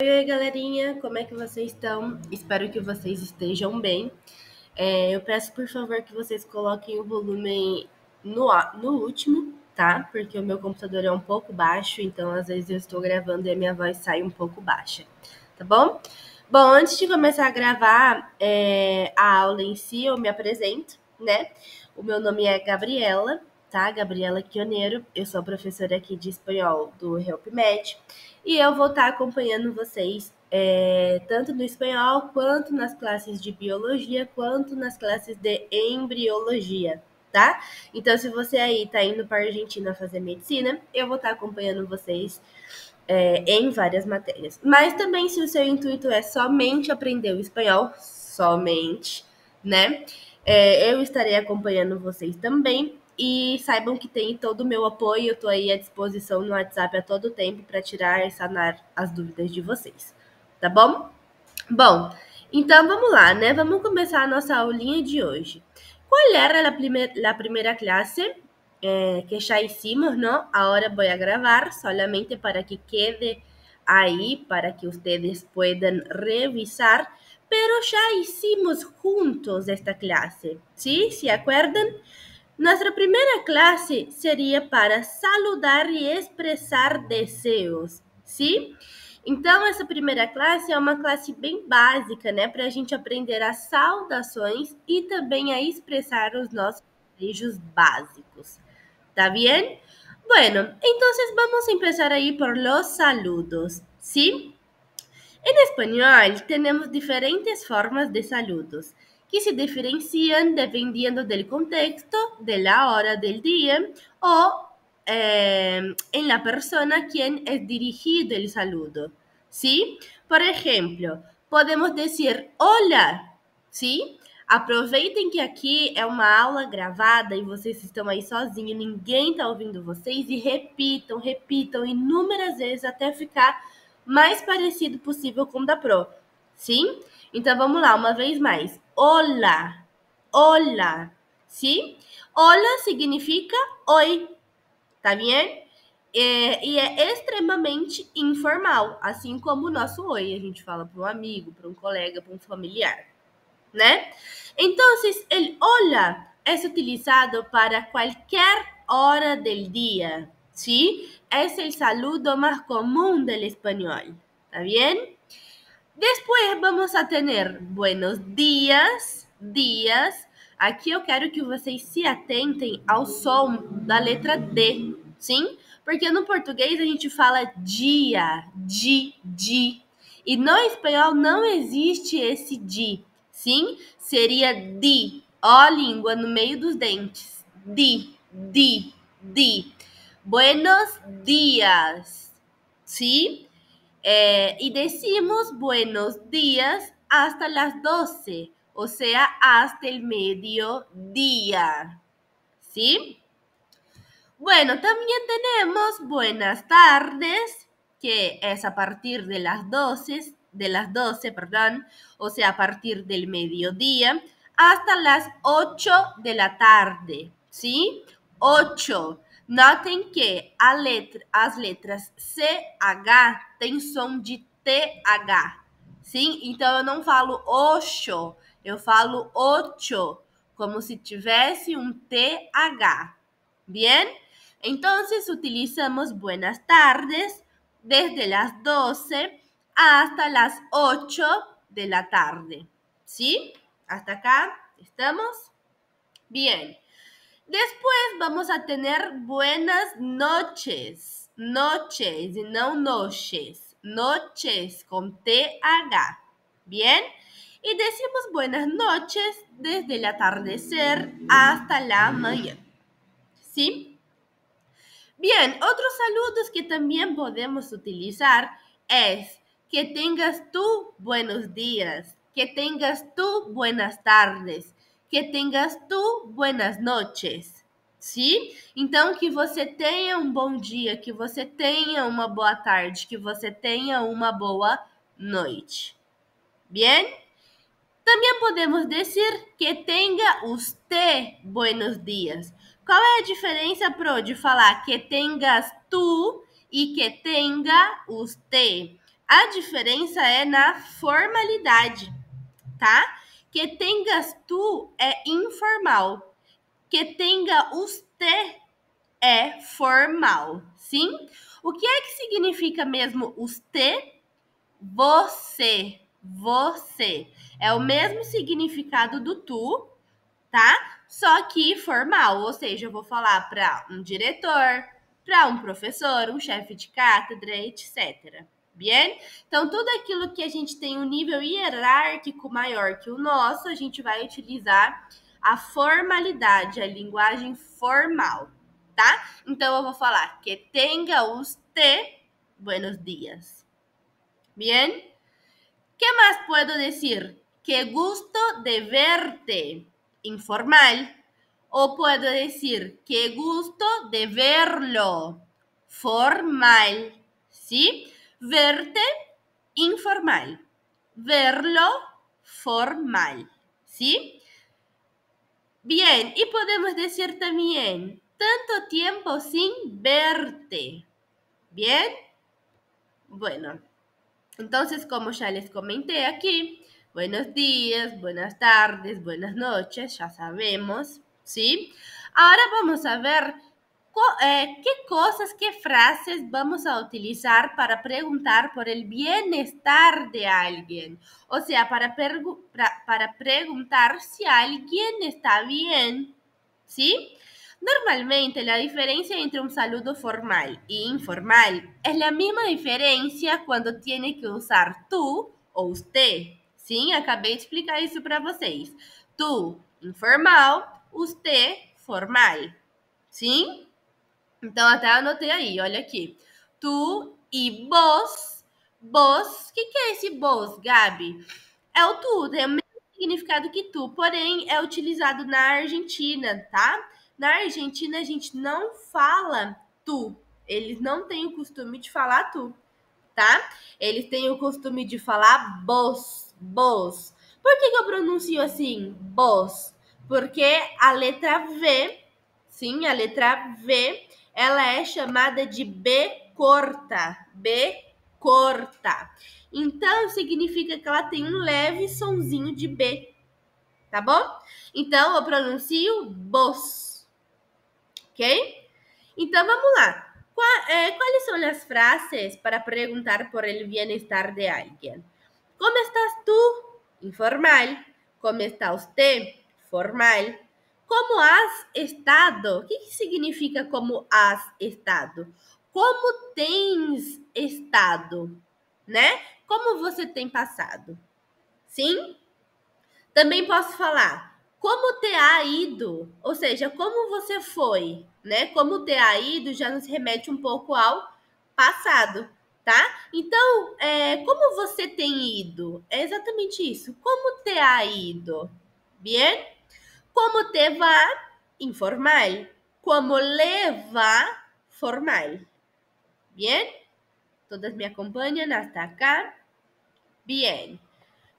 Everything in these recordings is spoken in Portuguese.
Oi, galerinha, como é que vocês estão? Espero que vocês estejam bem. Eu peço, por favor, que vocês coloquem o volume no último, tá? Porque o meu computador é um pouco baixo, então às vezes eu estou gravando e a minha voz sai um pouco baixa, tá bom? Bom, antes de começar a gravar a aula em si, eu me apresento, né? O meu nome é Gabriela, tá? Gabriela Quioneiro, eu sou professora aqui de espanhol do HelpMed e eu vou estar acompanhando vocês tanto no espanhol, quanto nas classes de biologia, quanto nas classes de embriologia, tá? Então, se você aí tá indo para a Argentina fazer medicina, eu vou estar acompanhando vocês em várias matérias. Mas também, se o seu intuito é somente aprender o espanhol, somente, né? Eu estarei acompanhando vocês também. E saibam que tem todo o meu apoio, eu estou aí à disposição no WhatsApp a todo tempo para tirar e sanar as dúvidas de vocês, tá bom? Bom, então vamos lá, né? Vamos começar a nossa aulinha de hoje. ¿Cuál era la primera clase que ya hicimos, no? Ahora voy a grabar solamente para que quede ahí, para que ustedes puedan revisar, pero ya hicimos juntos esta clase, ¿sí? ¿Se acuerdan? Nuestra primera clase seria para saludar e expressar desejos, sim? Então, essa primeira classe é uma classe bem básica, né? Para a gente aprender as saudações e também a expressar os nossos desejos básicos. ¿Tá bien? Bueno, entonces vamos a empezar ahí por los saludos, ¿sí? En español tenemos diferentes formas de saludos que se diferencian dependiendo del contexto, de la hora del día o en la persona a quien es dirigido el saludo. ¿Sí? Por ejemplo, podemos decir hola, ¿sí? Aproveitem que aqui é uma aula gravada e vocês estão aí sozinhos, ninguém está ouvindo vocês e repitam inúmeras vezes até ficar mais parecido possível com o da Pro. Sim? Então vamos lá, uma vez mais. Olá, olá. Sim? Hola significa oi, tá bem? E é extremamente informal, assim como o nosso oi. A gente fala para um amigo, para um colega, para um familiar, né? Então, el hola é utilizado para qualquer hora del dia, ¿sí? Es el saludo más común del español, ¿está bien? Después vamos a tener buenos dias, dias. Aqui eu quero que vocês se atentem ao som da letra D, sim? Porque no português a gente fala dia, di. E no espanhol não existe esse di, sim? Seria di. Ó a língua no meio dos dentes. Di. Buenos dias, sim? Y decimos buenos días hasta las 12, o sea, hasta el mediodía, ¿sí? Bueno, también tenemos buenas tardes, que es a partir de las 12, perdón, o sea, a partir del mediodía, hasta las 8 de la tarde, ¿sí? 8. Notem que as letras CH têm som de TH, sim? Então, eu não falo ocho, eu falo ocho, como se tivesse um TH, bien? Entonces, utilizamos buenas tardes desde las 12 hasta las 8 de la tarde, ¿sí? ¿Hasta acá estamos? Bien. Después vamos a tener buenas noches, noches y no noches, noches con TH, ¿bien? Y decimos buenas noches desde el atardecer hasta la mañana, ¿sí? Bien, otros saludos que también podemos utilizar es que tengas tú buenos días, que tengas tú buenas tardes, que tengas tú buenas noches, sim? Então, que você tenha um bom dia, que você tenha uma boa tarde, que você tenha uma boa noite. Bien? Também podemos dizer que tenha usted buenos dias. Qual é a diferença, Pro, de falar que tengas tu e que tenha usted? A diferença é na formalidade, tá? Que tengas tu é informal. Que tenga usted é formal, sim? O que é que significa mesmo usted? Você, você. É o mesmo significado do tu, tá? Só que formal, ou seja, eu vou falar para um diretor, para um professor, um chefe de cátedra, etc. Bien? Então, tudo aquilo que a gente tem um nível hierárquico maior que o nosso, a gente vai utilizar a formalidade, a linguagem formal, tá? Então, eu vou falar que tenga usted buenos días. Bien? ¿Qué más puedo decir? Qué gusto de verte. Informal. O puedo decir, qué gusto de verlo. Formal. ¿Sí? Verte, informal. Verlo, formal. ¿Sí? Bien, y podemos decir también, tanto tiempo sin verte. ¿Bien? Bueno. Entonces, como ya les comenté aquí, buenos días, buenas tardes, buenas noches, ya sabemos, ¿sí? Ahora vamos a ver qué cosas, qué frases vamos a utilizar para preguntar por el bienestar de alguien. O sea, para preguntar si alguien está bien, ¿sí? Normalmente la diferencia entre un saludo formal e informal es la misma diferencia cuando tiene que usar tú ou usted. Sim, acabei de explicar isso para vocês. Tu, informal, usted, formal. Sim? Então, até anotei aí, olha aqui. Tu e vos. Vos, o que é esse vos, Gabi? É o tu, tem o mesmo significado que tu, porém é utilizado na Argentina, tá? Na Argentina a gente não fala tu. Eles não têm o costume de falar tu, tá? Eles têm o costume de falar vos, vos. Por que eu pronuncio assim, vos? Porque a letra V, sim, a letra V, ela é chamada de B corta, B corta. Então, significa que ela tem um leve sonzinho de B, tá bom? Então, eu pronuncio vos, ok? Então, vamos lá. ¿Cuáles son las frases para preguntar por el bienestar de alguien? ¿Cómo estás tú? Informal. ¿Cómo está usted? Formal. ¿Cómo has estado? ¿Qué significa como has estado? Como tens estado, né? Como você tem passado? Sim? Também posso falar como te ha ido, ou seja, como você foi, né? Como te ha ido já nos remete um pouco ao passado, tá? Então, como você tem ido? É exatamente isso. Como te ha ido? Bien? Como te va? Informal. Como le va? Formal. Bien? Todas me acompanham hasta acá? Bien.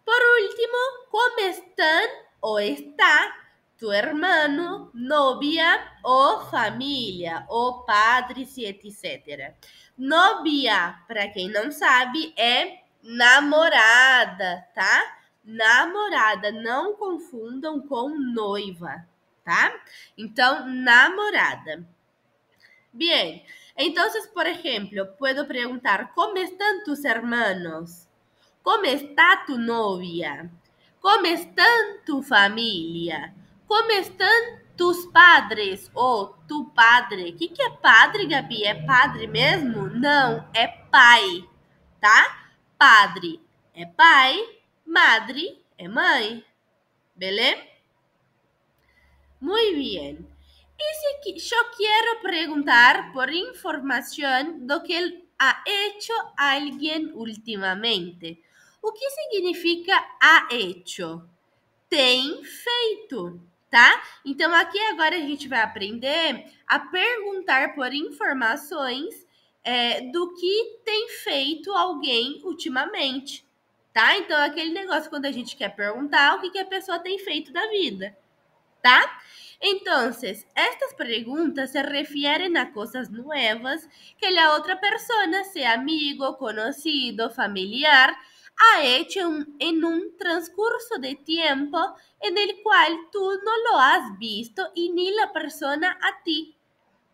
Por último, ¿cómo están o está tu hermano, novia o família, ou padres e etc. Novia, para quem não sabe, é namorada, tá? Namorada, não confundam com noiva, tá? Então, namorada. Bien, entonces, por ejemplo, puedo preguntar, ¿cómo están tus hermanos? ¿Cómo está tu novia? ¿Cómo están tu familia? ¿Cómo están tus padres ou tu padre? O que é padre, Gabi? É padre mesmo? Não, é pai, tá? Padre é pai, madre é mãe, beleza? Muy bien. Y si yo quiero preguntar por información do que ha hecho alguien últimamente. O que significa ha hecho? Tem feito, tá? Então, aqui agora a gente vai aprender a perguntar por informações do que tem feito alguém ultimamente, tá? Então, aquele negócio quando a gente quer perguntar o que a pessoa tem feito da vida, ¿tá? Entonces, estas preguntas se refieren a cosas nuevas que la otra persona, sea amigo, conocido, familiar, ha hecho en un transcurso de tiempo en el cual tú no lo has visto y ni la persona a ti.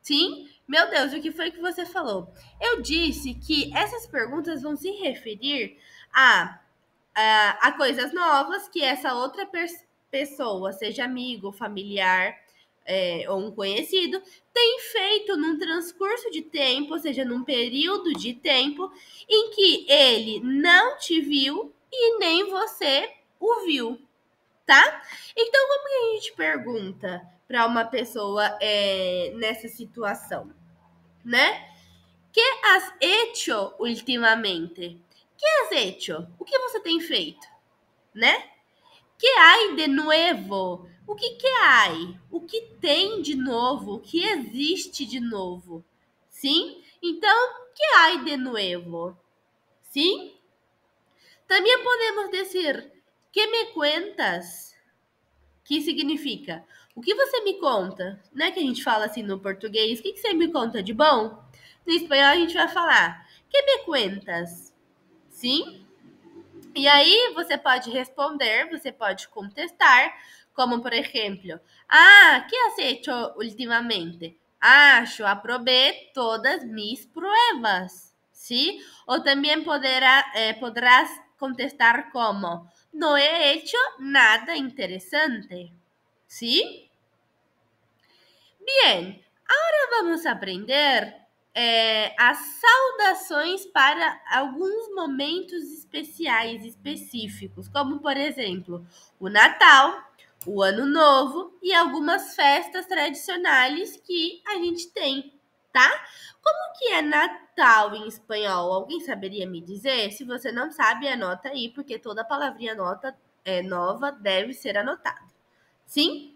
Sim? Meu Deus, o que foi que você falou? Eu disse que essas perguntas vão se referir a coisas novas que essa outra pessoa, seja amigo, familiar ou um conhecido, tem feito num transcurso de tempo, ou seja, num período de tempo em que ele não te viu e nem você o viu, tá? Então, como que a gente pergunta para uma pessoa nessa situação, né? Que has hecho ultimamente? Que has hecho? O que você tem feito, né? Que hay de nuevo? O que hay? O que tem de novo? O que existe de novo? Sim? Então, que hay de nuevo? Sim? Também podemos dizer, que me cuentas? Que significa, o que você me conta? Né, que a gente fala assim no português, o que você me conta de bom? No espanhol a gente vai falar, que me cuentas? Sim? E aí você pode responder, você pode contestar, como por exemplo, ¿qué has hecho últimamente? Yo aprobé todas mis pruebas, ¿sí? O también podrás contestar como, no he hecho nada interesante, ¿sí? Bien, agora vamos aprender as saudações para alguns momentos especiais, específicos, como, por exemplo, o Natal, o Ano Novo e algumas festas tradicionais que a gente tem, tá? Como que é Natal em espanhol? Alguém saberia me dizer? Se você não sabe, anota aí, porque toda palavrinha nova deve ser anotada. Sim?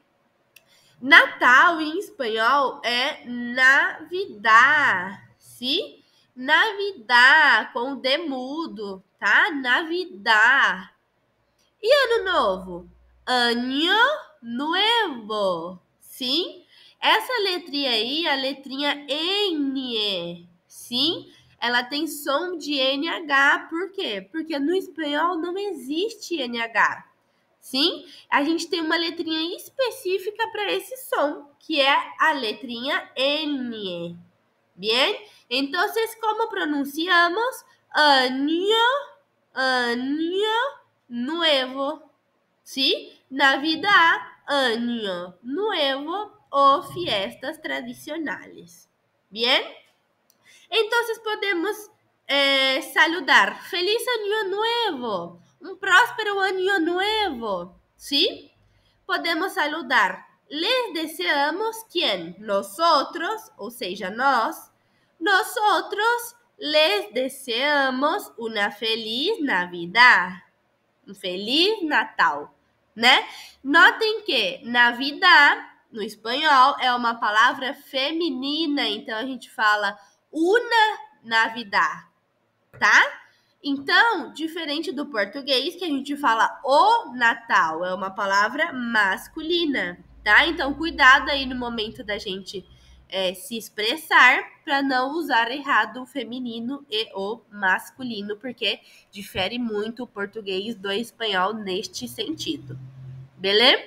Natal em espanhol é Navidad, sim? Navidad com o D mudo, tá? Navidad. E ano novo? Año Nuevo, sim? Essa letrinha aí, a letrinha N, sim? Ela tem som de NH, por quê? Porque no espanhol não existe NH. Sim, a gente tem uma letrinha específica para esse som, que é a letrinha N. Bien? Entonces, como pronunciamos? Año nuevo. ¿Sí? Navidad, año nuevo o fiestas tradicionales. Bien? Entonces podemos saludar. ¡Feliz Año Nuevo! Un próspero Año Nuevo. ¿Sí? Podemos saludar. Les deseamos ¿quién? Nosotros, o sea, nosotros les deseamos una feliz Navidad. Um feliz Natal, né? Notem que Navidad, no espanhol, é uma palavra feminina, então a gente fala una Navidad, tá? Então, diferente do português, que a gente fala o Natal, é uma palavra masculina, tá? Então, cuidado aí no momento da gente se expressar para não usar errado o feminino e o masculino, porque difere muito o português do espanhol neste sentido. Beleza?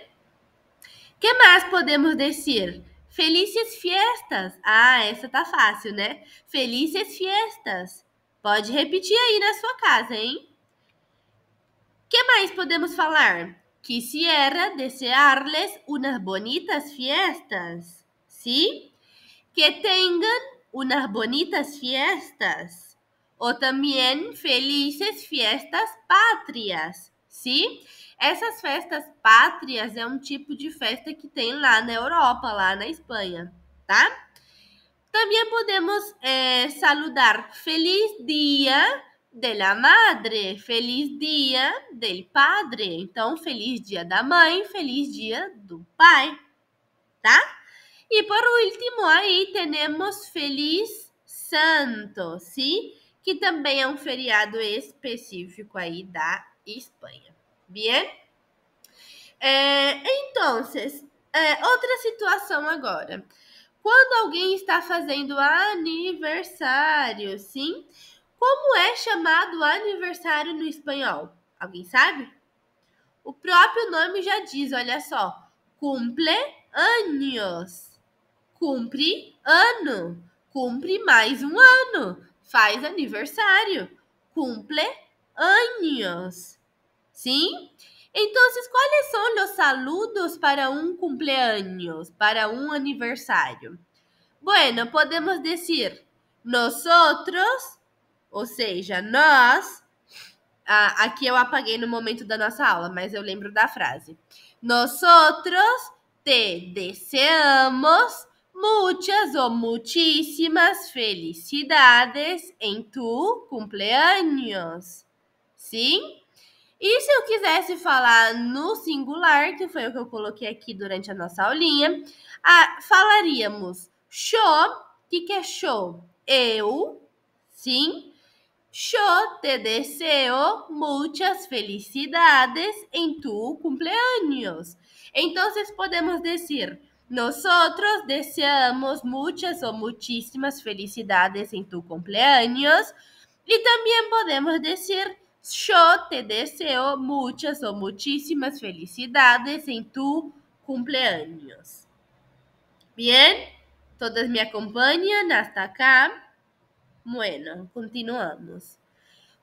Que mais podemos dizer? Felices fiestas. Essa tá fácil, né? Felices fiestas. Pode repetir aí na sua casa, hein? Que mais podemos falar? Quisiera desearles unas bonitas fiestas. ¿Sí? Que tengan unas bonitas fiestas. O también felices fiestas patrias. ¿Sí? Essas festas pátrias é um tipo de festa que tem lá na Europa, lá na Espanha, tá? Também podemos saludar Feliz Dia de la Madre, Feliz Dia del Padre. Então, Feliz Dia da Mãe, Feliz Dia do Pai, tá? E por último, aí temos Feliz Santo, sim? Que também é um feriado específico aí da Espanha. Bien? Entonces, Outra situação agora. Quando alguém está fazendo aniversário, sim? Como é chamado aniversário no espanhol? Alguém sabe? O próprio nome já diz, olha só. Cumple años. Cumpre ano. Cumpre mais um ano. Faz aniversário. Cumple años. Sim? Então, quais são os saludos para um cumpleaños, para um aniversário? Bueno, podemos dizer nosotros, ou seja, nós. Aqui eu apaguei no momento da nossa aula, mas eu lembro da frase. Nosotros te deseamos muchas ou muchísimas felicidades em tu cumpleaños. Sim? E se eu quisesse falar no singular, que foi o que eu coloquei aqui durante a nossa aulinha, falaríamos show. O que é show? Eu, sim. Yo te deseo muchas felicidades en tu cumpleaños. Entonces podemos decir, nosotros deseamos muchas o muchísimas felicidades en tu cumpleaños. Y también podemos decir, yo te deseo muchas o muchísimas felicidades en tu cumpleaños. Bien, todos me acompañan hasta acá. Bueno, continuamos.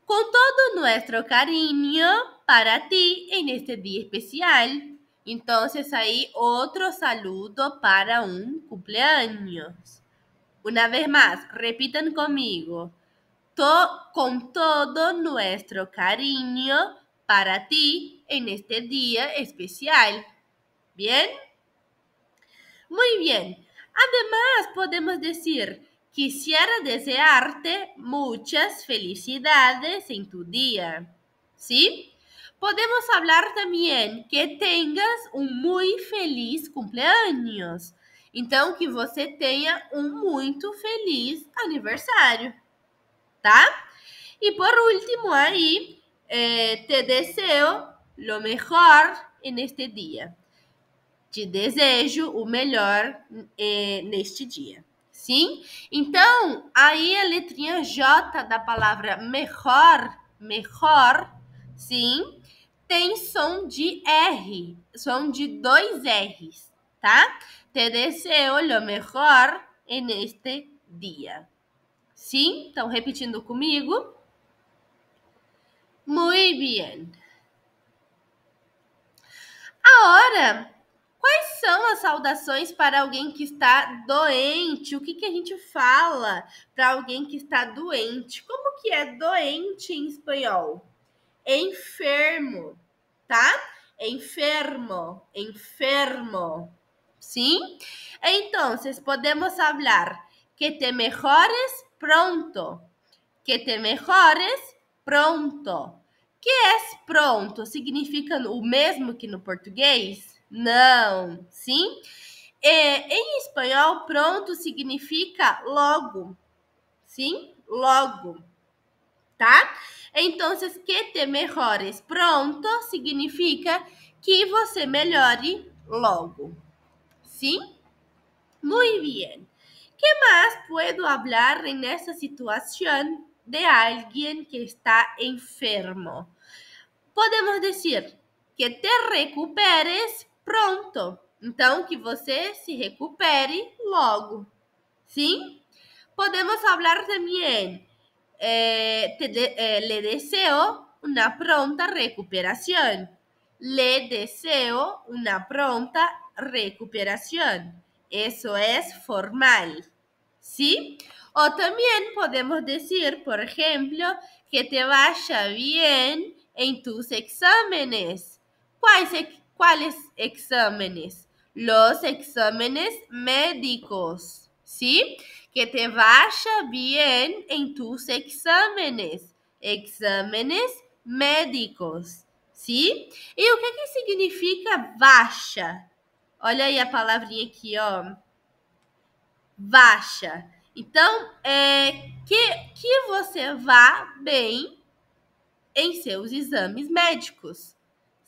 Con todo nuestro cariño para ti en este día especial. Entonces ahí otro saludo para un cumpleaños. Una vez más, repitan conmigo. Con todo nuestro cariño para ti en este día especial. ¿Bien? Muy bien. Además, podemos decir, quisiera desearte muchas felicidades en tu día. ¿Sí? Podemos hablar también que tengas um muito feliz cumpleaños. Então, que você tenha um muito feliz aniversário, tá? E por último, aí, te deseo lo mejor en este dia. Te desejo o melhor neste dia. Sim? Então, aí a letrinha J da palavra melhor, sim, tem som de R, som de 2 R's, tá? Te deseo lo mejor en este dia. Sim? Então, repetindo comigo. Muy bien. Agora, quais são as saudações para alguém que está doente? O que a gente fala para alguém que está doente? Como que é doente em espanhol? Enfermo, tá? Enfermo, enfermo. Sim? Então, podemos falar que te mejores pronto. Que te mejores pronto. Que é pronto? Significa o mesmo que no português? Não, sim? Em espanhol, pronto significa logo. Sim? Logo. Tá? Então, que te mejores pronto significa que você melhore logo. Sim? Muy bien. ¿Qué más puedo hablar en esta situación de alguien que está enfermo? Podemos dizer que te recuperes pronto. Então, que você se recupere logo. Sim? Podemos falar também, le deseo una pronta recuperación. Le deseo una pronta recuperación. Eso es formal. ¿Sí? O también podemos decir, por ejemplo, que te vaya bien en tus exámenes. ¿Cuáles exámenes? Los exámenes médicos. ¿Sí? Que te vaya bien en tus exámenes. Exámenes médicos. ¿Sí? E o que significa vaya? Olha aí a palavrinha aqui, ó. Vaya. Então, que você vá bem em seus exames médicos.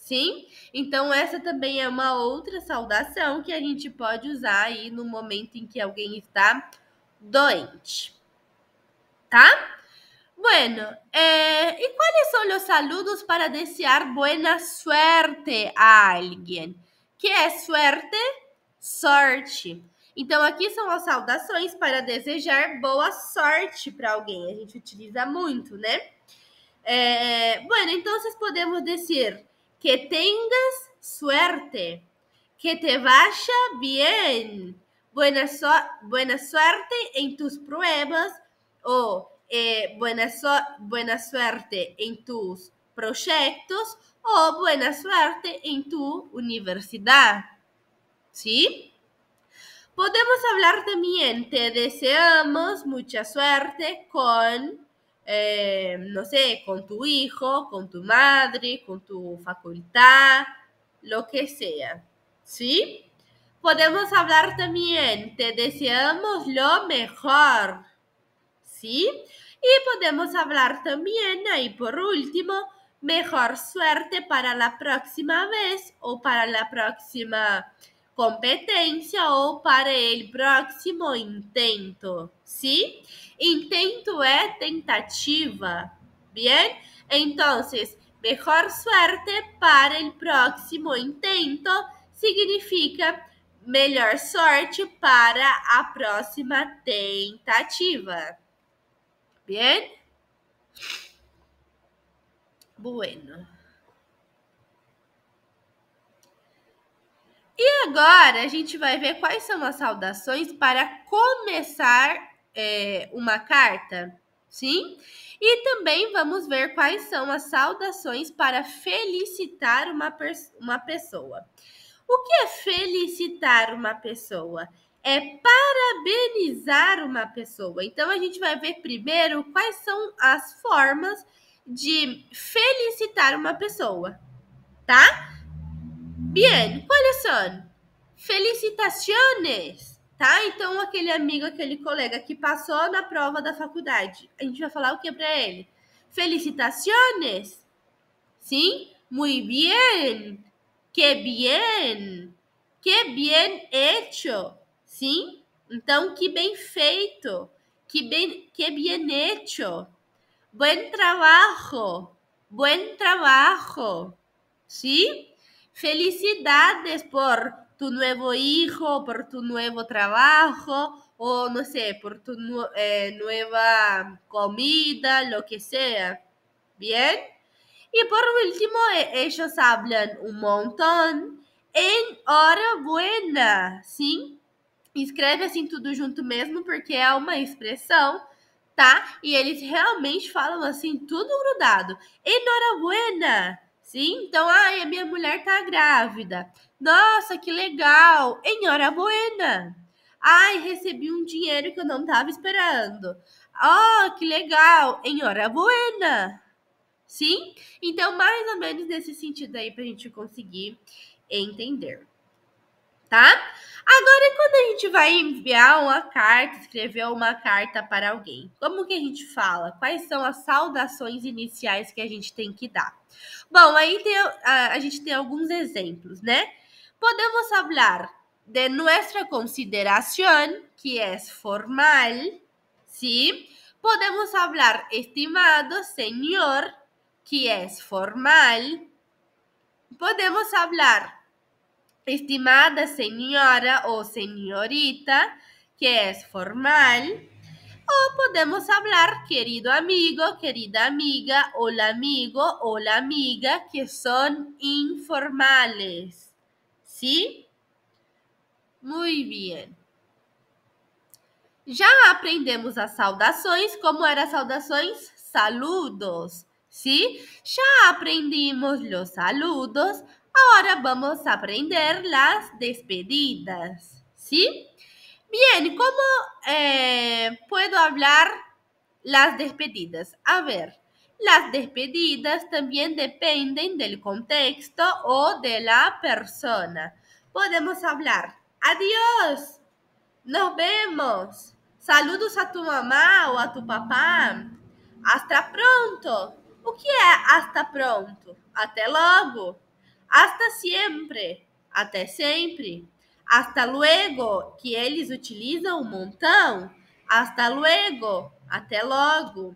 Sim? Então, essa também é uma outra saudação que a gente pode usar aí no momento em que alguém está doente. Tá? Bueno, ¿y cuáles son los saludos para desear buena suerte a alguien? Que é suerte? Sorte. Então, aqui são as saudações para desejar boa sorte para alguém. A gente utiliza muito, né? Bueno, entonces podemos decir que tengas suerte, que te vaya bien, buena suerte en tus pruebas o buena suerte en tus proyectos o buena suerte en tu universidad. ¿Sí? Podemos hablar también, te deseamos mucha suerte con, no sé, con tu hijo, con tu madre, con tu facultad, lo que sea. ¿Sí? Podemos hablar también, te deseamos lo mejor. ¿Sí? Y podemos hablar también, ahí por último, mejor suerte para la próxima vez o para la próxima competencia o para el próximo intento, ¿sí? Intento es tentativa, ¿bien? Entonces, mejor suerte para el próximo intento significa melhor sorte para a próxima tentativa. Bien? Bueno. E agora a gente vai ver quais são as saudações para começar uma carta, sim? E também vamos ver quais são as saudações para felicitar uma pessoa. O que é felicitar uma pessoa? É parabenizar uma pessoa. Então, a gente vai ver primeiro quais são as formas de felicitar uma pessoa, tá? Bien, quais são? Felicitaciones, tá? Então, aquele amigo, aquele colega que passou na prova da faculdade, a gente vai falar o que para ele? Felicitaciones, sim? Muy bien, que bien, que bien hecho, sim? Então, que bem feito, que bien hecho, buen trabajo, sim? Felicidades por tu nuevo hijo, por tu nuevo trabajo, o no sé, por tu nueva comida, lo que sea. ¿Bien? Y por último, ellos hablan un montón. Enhorabuena, sim? Escreve assim tudo junto mesmo, porque é uma expressão, tá? E eles realmente falam assim, tudo grudado. Enhorabuena, sim? Então, ai, a minha mulher tá grávida. Nossa, que legal! Enhorabuena! Ai, recebi um dinheiro que eu não tava esperando. Oh, que legal! Enhorabuena! Sim? Então, mais ou menos nesse sentido aí pra gente conseguir entender. Tá? Agora, quando a gente vai enviar uma carta, escrever uma carta para alguém, como que a gente fala? Quais são as saudações iniciais que a gente tem que dar? Bom, aí a gente tem alguns exemplos, né? Podemos falar de nuestra consideración, que é formal, ¿sí? Podemos falar estimado señor, que é formal. Podemos falar estimada senhora ou senhorita, que é formal. Ou podemos falar querido amigo, querida amiga, hola amigo, hola amiga, que são informales. ¿Sí? Muy bien. Já aprendemos as saudações. Como eram as saudações? Saludos. ¿Sí? Já aprendimos los saludos. Ahora vamos a aprender las despedidas. ¿Sí? Bien, ¿cómo puedo hablar las despedidas? A ver, las despedidas también dependen del contexto o de la persona. Podemos hablar, adiós, nos vemos, saludos a tu mamá ou a tu papá, hasta pronto. O que é hasta pronto? Até logo. Hasta siempre, até sempre. Hasta luego, que eles utilizam um montão. Hasta luego, até logo.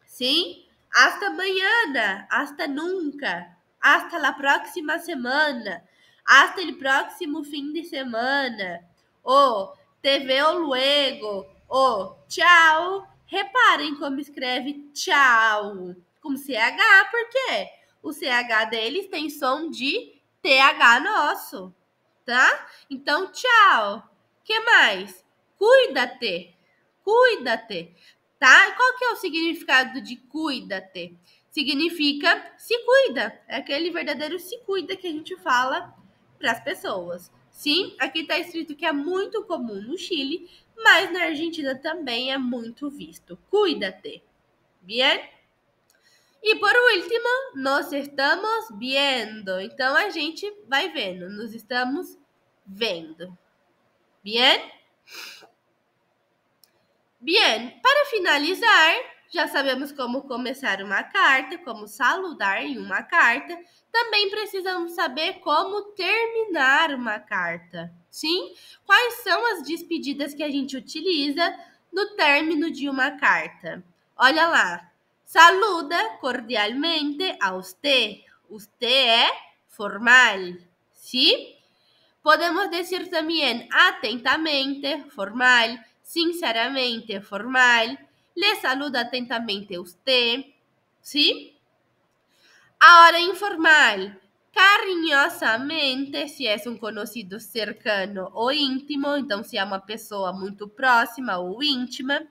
Sim? Hasta mañana, hasta nunca, hasta la próxima semana, hasta el próximo fim de semana, ou te veo luego, ou tchau. Reparem como escreve tchau, com CH, por quê? O CH deles tem som de TH nosso, tá? Então, tchau. Que mais? Cuídate, cuídate. Tá? Qual que é o significado de cuida-te? Significa se cuida. É aquele verdadeiro se cuida que a gente fala para as pessoas. Sim, aqui está escrito que é muito comum no Chile, mas na Argentina também é muito visto. Cuida-te. Bien? E por último, nos estamos viendo. Então a gente vai vendo. Nos estamos vendo. Bien? Bien, para finalizar, já sabemos como começar uma carta, como saludar em uma carta. Também precisamos saber como terminar uma carta. Sim? Quais são as despedidas que a gente utiliza no término de uma carta? Olha lá. Saluda cordialmente a usted. Usted é formal. Sim? Podemos dizer também atentamente, formal. Sinceramente, formal. Le saluda atentamente usted. ¿Sí? Ahora informal. Carinhosamente, se é um conhecido cercano ou íntimo, então se é uma pessoa muito próxima ou íntima.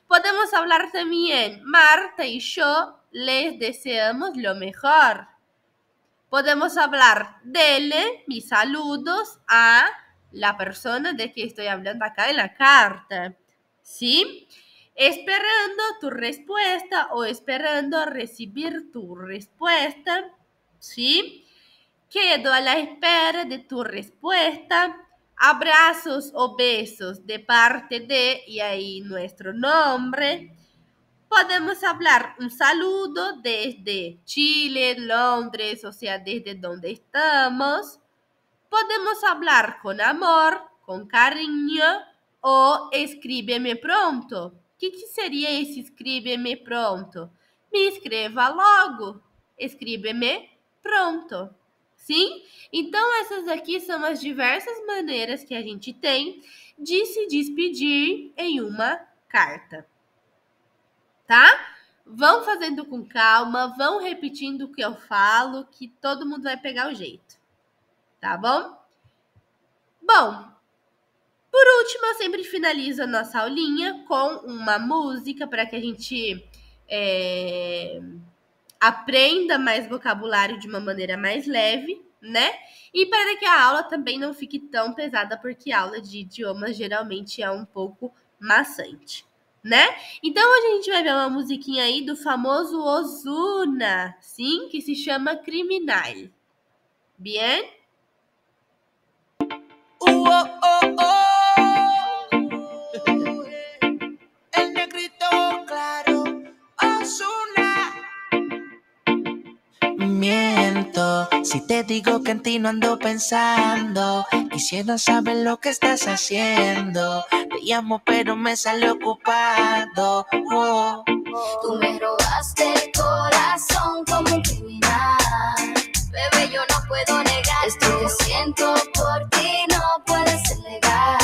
Podemos falar também, Marta e eu les deseamos lo mejor. Podemos hablar dele, mis saludos a la persona de que estoy hablando acá en la carta. ¿Sí? Esperando tu respuesta o esperando recibir tu respuesta. ¿Sí? Quedo a la espera de tu respuesta. Abrazos o besos de parte de, y ahí nuestro nombre. Podemos hablar un saludo desde Chile, Londres, o sea, desde donde estamos. Podemos hablar con amor, con cariño o escríbeme pronto. O que seria esse escríbeme pronto? Me escreva logo. Escríbeme pronto. Sim? Então, essas aqui são as diversas maneiras que a gente tem de se despedir em uma carta. Tá? Vão fazendo com calma, vão repetindo o que eu falo, que todo mundo vai pegar o jeito. Tá bom? Bom, por último, eu sempre finalizo a nossa aulinha com uma música para que a gente aprenda mais vocabulário de uma maneira mais leve, né? E para que a aula também não fique tão pesada, porque a aula de idiomas geralmente é um pouco maçante, né? Então, hoje a gente vai ver uma musiquinha aí do famoso Ozuna, sim? Que se chama Criminal. Bien? El negrito claro, Ozuna. Miento si te digo que en ti no ando pensando. Quisiera saber lo que estás haciendo. Te llamo pero me sale ocupado. Tú me robaste el corazón como un criminal. Bebé, yo no puedo negar. Esto que siento por ti no puede ser legal.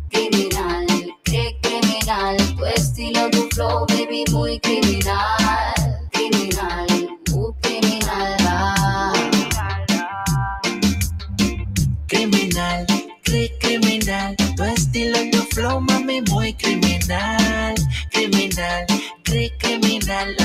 Criminal, qué criminal. Tu estilo, tu flow, baby, muy criminal. Criminal, muy criminal. Criminal, criminal. Tu estilo, tu flow, mami, muy criminal. Criminal, criminal.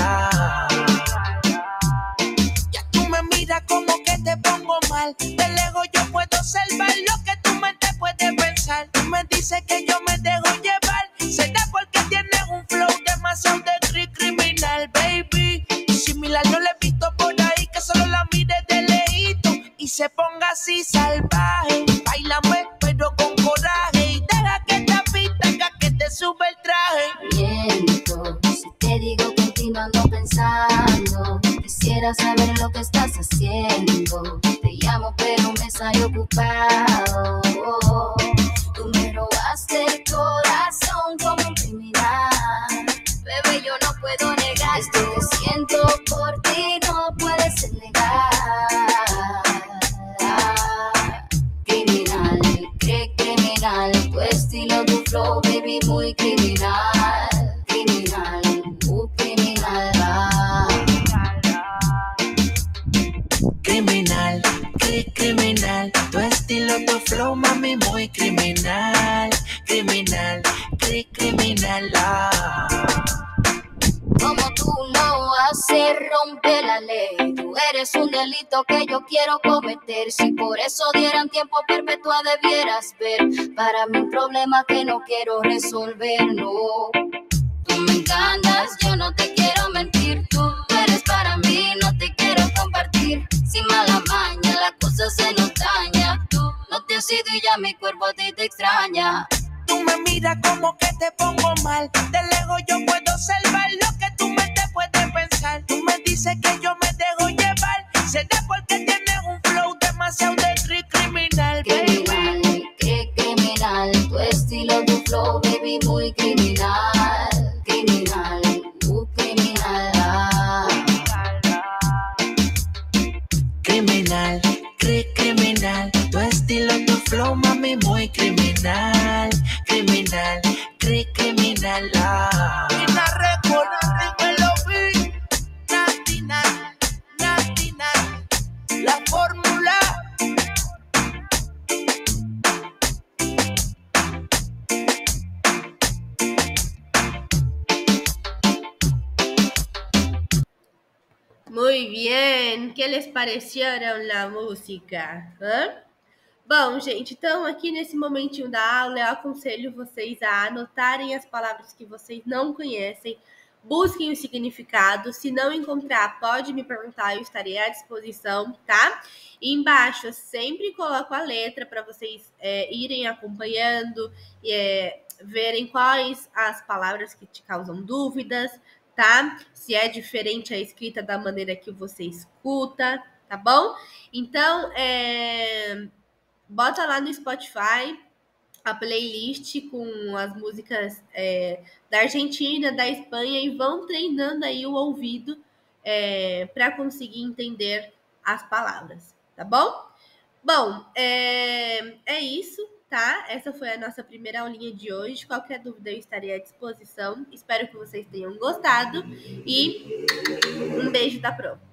Ya tú me miras como que te pongo mal. De lejos yo puedo salvar lo que tu mente puede pensar. Tú me dices que yo me dejo llevar. Será porque tienes un flow demasiado de criminal, baby. Similar no le he visto por ahí, que solo la mire de lejito y se ponga así salvaje. Báilame pero con coraje y deja que esta pista haga que te sube el traje. Miento si te digo que en ti no ando pensando. Quisiera quisiera saber lo que estás haciendo. Te llamo pero me sale ocupado. Tú me robaste el corazón como un criminal. Bebé, yo no puedo negar esto que siento por ti, no puede ser legal. Criminal, criminal, tu estilo, tu flow, baby, muy criminal. Criminal, criminal. Criminal, criminal, tu estilo, tu flow, mami, muy criminal. Criminal, criminal. Como tú no haces, rompe la ley. Tú eres un delito que yo quiero cometer. Si por eso dieran tiempo perpetuo debieras ver. Para mí un problema que no quiero resolver, no. Tú me encantas, yo no te quiero mentir. Tú eres para mí, no te quiero compartir. Sin mala maña, la cosa se nos daña. Tú no te has ido y ya mi cuerpo a ti te extraña. Tú me miras como que te pongo mal. De lejos yo puedo observar lo que tu mente puede pensar. Tú me dices que yo me dejo llevar. Será porque tienes un flow demasiado de criminal, baby. Criminal, criminal, tu estilo, tu flow, baby, muy criminal. Criminal, criminal. Criminal, criminal, tu estilo, tu flow, mami, muy criminal. Criminal, criminal. Una record, me lo vi. Nastina, la fórmula. Muy bien, que les pareceram a música? Bom, gente, então aqui nesse momentinho da aula eu aconselho vocês a anotarem as palavras que vocês não conhecem, busquem o significado, se não encontrar, pode me perguntar, eu estarei à disposição, tá? E embaixo eu sempre coloco a letra para vocês irem acompanhando, verem quais as palavras que te causam dúvidas, tá? Se é diferente a escrita da maneira que você escuta, tá bom? Então, bota lá no Spotify a playlist com as músicas da Argentina, da Espanha e vão treinando aí o ouvido para conseguir entender as palavras, tá bom? Bom, é isso, tá? Essa foi a nossa primeira aulinha de hoje. Qualquer dúvida eu estarei à disposição. Espero que vocês tenham gostado e um beijo da Pro.